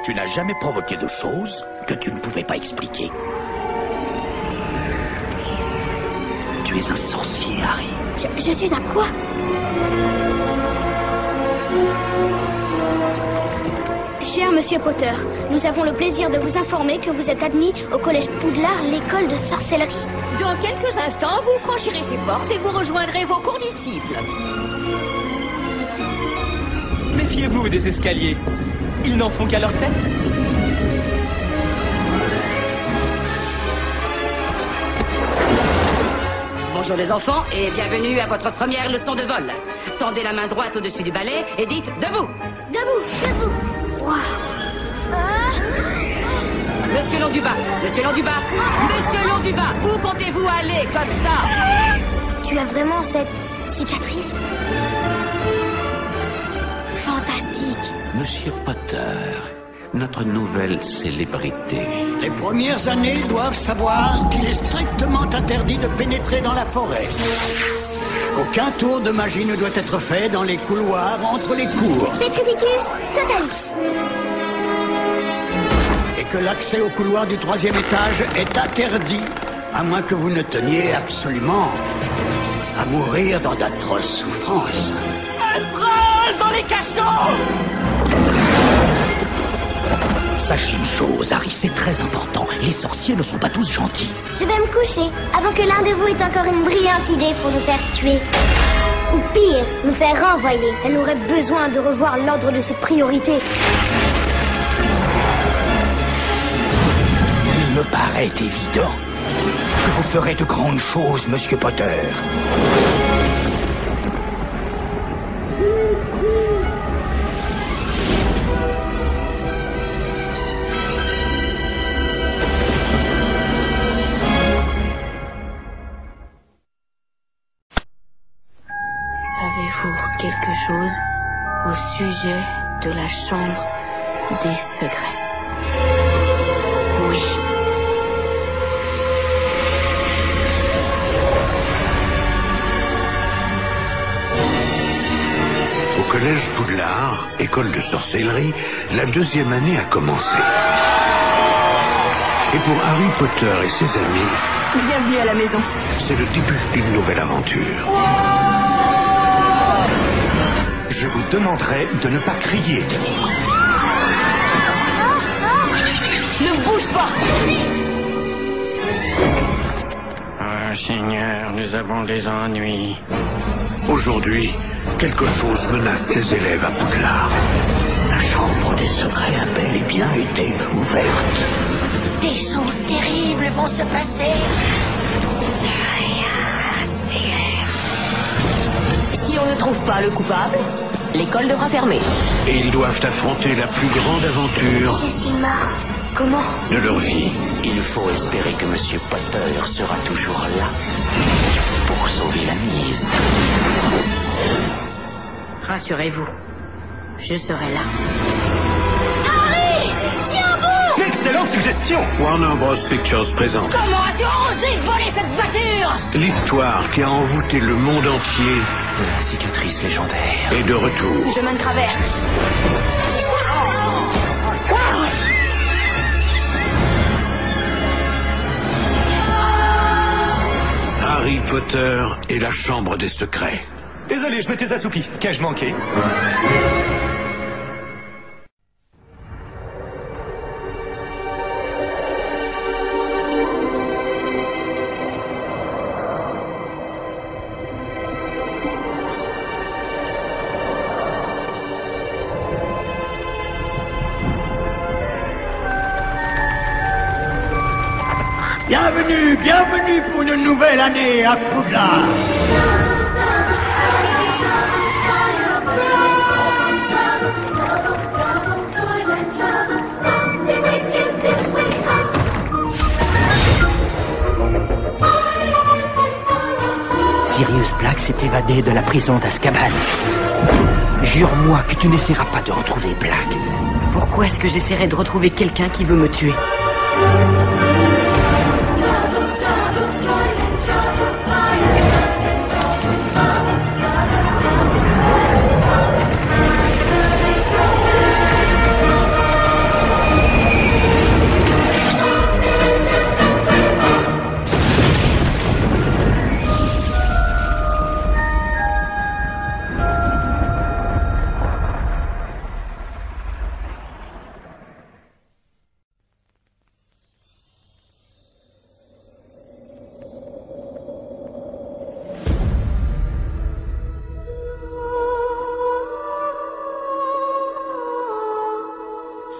Tu n'as jamais provoqué de choses que tu ne pouvais pas expliquer. Tu es un sorcier, Harry. Je suis un quoi? Cher Monsieur Potter, nous avons le plaisir de vous informer que vous êtes admis au Collège Poudlard, l'école de sorcellerie. Dans quelques instants, vous franchirez ces portes et vous rejoindrez vos condisciples. Méfiez-vous des escaliers. Ils n'en font qu'à leur tête. Bonjour les enfants et bienvenue à votre première leçon de vol. Tendez la main droite au-dessus du balai et dites debout. Debout, debout. Waouh. Monsieur Londubat, Monsieur Londubat, Monsieur Londubat, où comptez-vous aller comme ça? Tu as vraiment cette cicatrice? Fantastique. Monsieur Potter, notre nouvelle célébrité. Les premières années doivent savoir qu'il est strictement interdit de pénétrer dans la forêt. Aucun tour de magie ne doit être fait dans les couloirs entre les cours. Petribicus totalis. Et que l'accès au couloir du 3e étage est interdit, à moins que vous ne teniez absolument à mourir dans d'atroces souffrances. Un troll dans les cachots! Sache une chose, Harry, c'est très important. Les sorciers ne sont pas tous gentils. Je vais me coucher avant que l'un de vous ait encore une brillante idée pour nous faire tuer. Ou pire, nous faire renvoyer. Elle aurait besoin de revoir l'ordre de ses priorités. Il me paraît évident que vous ferez de grandes choses, Monsieur Potter. Savez-vous quelque chose au sujet de la chambre des secrets? Oui. Au collège Poudlard, école de sorcellerie, la 2e année a commencé. Et pour Harry Potter et ses amis, Bienvenue à la maison. c'est le début d'une nouvelle aventure. Je vous demanderai de ne pas crier. Ne bouge pas! Ah, Seigneur, nous avons des ennuis. Aujourd'hui, quelque chose menace ses élèves à Poudlard. La chambre des secrets a bel et bien été ouverte. Des choses terribles vont se passer. Si on ne trouve pas le coupable, l'école devra fermer. Et ils doivent affronter la plus grande aventure Je suis morte. Comment? de leur vie. Il faut espérer que Monsieur Potter sera toujours là pour sauver la mise. Rassurez-vous, je serai là. Harry! Tiens bon! Excellente suggestion! Warner Bros. Pictures présente Comment as-tu osé voler cette voiture? l'histoire qui a envoûté le monde entier La cicatrice légendaire. est de retour. Chemin de traverse. Harry Potter et la chambre des secrets. Désolé, je m'étais assoupi. Qu'ai-je manqué? Bienvenue, bienvenue pour une nouvelle année à Poudlard. Sirius Black s'est évadé de la prison d'Azkaban. Jure-moi que tu n'essaieras pas de retrouver Black. Pourquoi est-ce que j'essaierais de retrouver quelqu'un qui veut me tuer?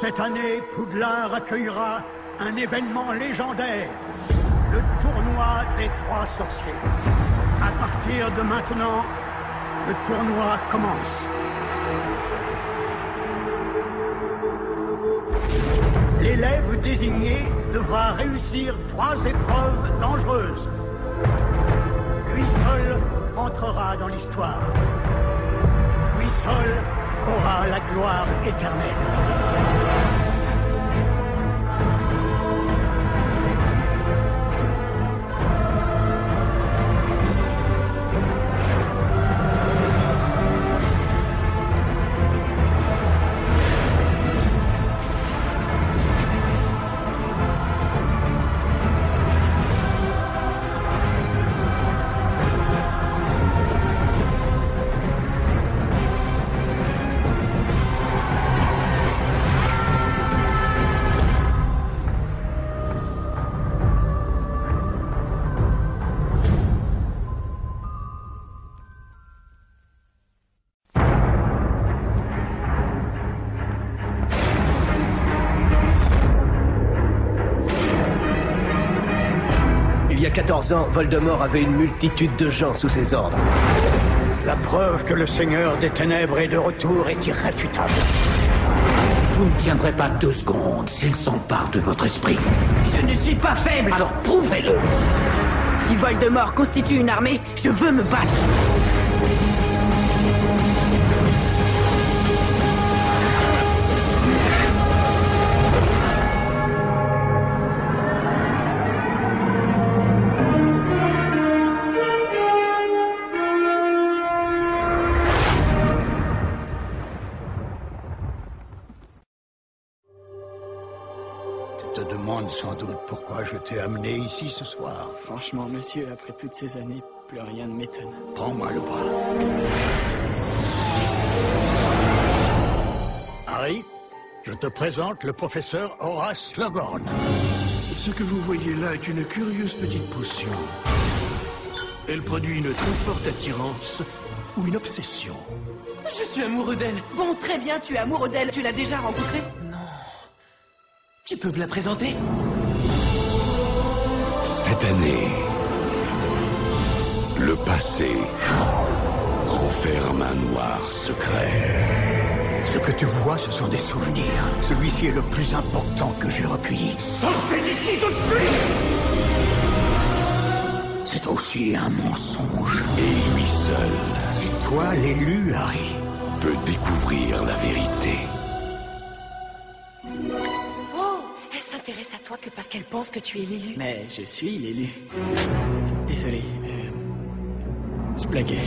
Cette année, Poudlard accueillera un événement légendaire, le tournoi des 3 sorciers. À partir de maintenant, le tournoi commence. L'élève désigné devra réussir 3 épreuves dangereuses. Lui seul entrera dans l'histoire. Lui seul aura la gloire éternelle. Il y a 14 ans, Voldemort avait une multitude de gens sous ses ordres. La preuve que le Seigneur des Ténèbres est de retour est irréfutable. Vous ne tiendrez pas 2 secondes s'il s'empare de votre esprit. Je ne suis pas faible. Alors prouvez-le. Si Voldemort constitue une armée, je veux me battre. Tu te demandes sans doute pourquoi je t'ai amené ici ce soir. Franchement, monsieur, après toutes ces années, plus rien ne m'étonne. Prends-moi le bras. Harry, je te présente le professeur Horace Slughorn. Ce que vous voyez là est une curieuse petite potion. Elle produit une très forte attirance ou une obsession. Je suis amoureux d'elle. Bon, très bien, tu es amoureux d'elle. Tu l'as déjà rencontrée? Non. Tu peux me la présenter? Cette année, le passé renferme un noir secret. Ce que tu vois, ce sont des souvenirs. Celui-ci est le plus important que j'ai recueilli. Sortez d'ici tout de suite! C'est aussi un mensonge. Et lui seul. C'est toi l'élu, Harry. Peut découvrir la vérité. Oh, elle s'intéresse à toi que parce qu'elle pense que tu es l'élu. Mais je suis l'élu. Désolé, je blaguais.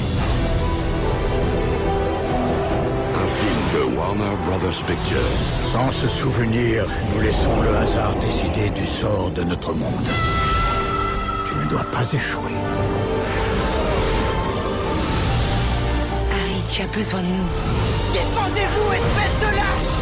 Un film de Warner Brothers Pictures. Sans ce souvenir, nous laissons le hasard décider du sort de notre monde. Tu ne dois pas échouer. Harry, tu as besoin de nous. Défendez-vous, espèce de lâche!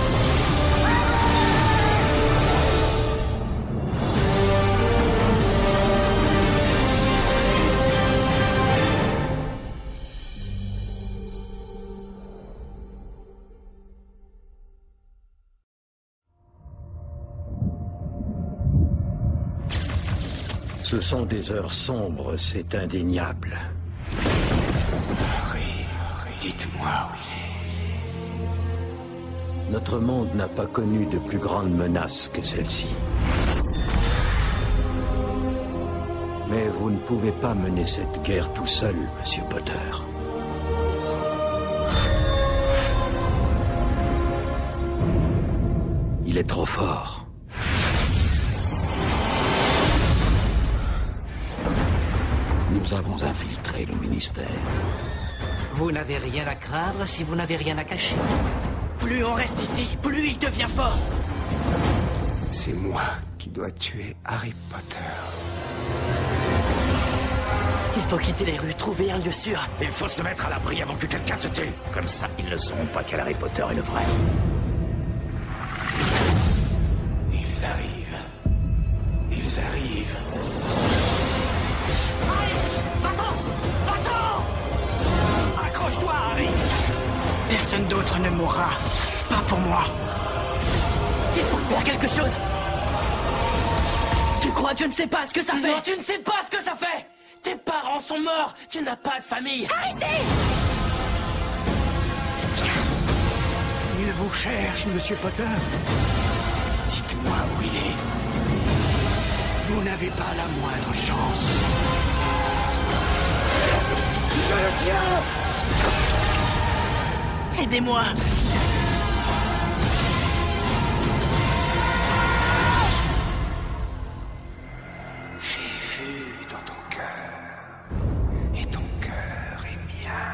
Ce sont des heures sombres, c'est indéniable. Harry, dites-moi où il est. Notre monde n'a pas connu de plus grande menace que celle-ci. Mais vous ne pouvez pas mener cette guerre tout seul, Monsieur Potter. Il est trop fort. Nous avons infiltré le ministère. Vous n'avez rien à craindre si vous n'avez rien à cacher. Plus on reste ici, plus il devient fort. C'est moi qui dois tuer Harry Potter. Il faut quitter les rues, trouver un lieu sûr. Il faut se mettre à l'abri avant que quelqu'un te tue. Comme ça, ils ne sauront pas quel Harry Potter est le vrai. Ils arrivent. Ils arrivent. Accroche-toi, Harry. Personne d'autre ne mourra. Pas pour moi. faire quelque chose. Tu crois que je ne sais pas ce que ça fait? Non, tu ne sais pas ce que ça fait. Tes parents sont morts. Tu n'as pas de famille. Arrêtez! Il vous cherche, Monsieur Potter. Dites-moi où il est. Vous n'avez pas la moindre chance. Je le tiens! Aidez-moi. J'ai vu dans ton cœur. Et ton cœur est mien.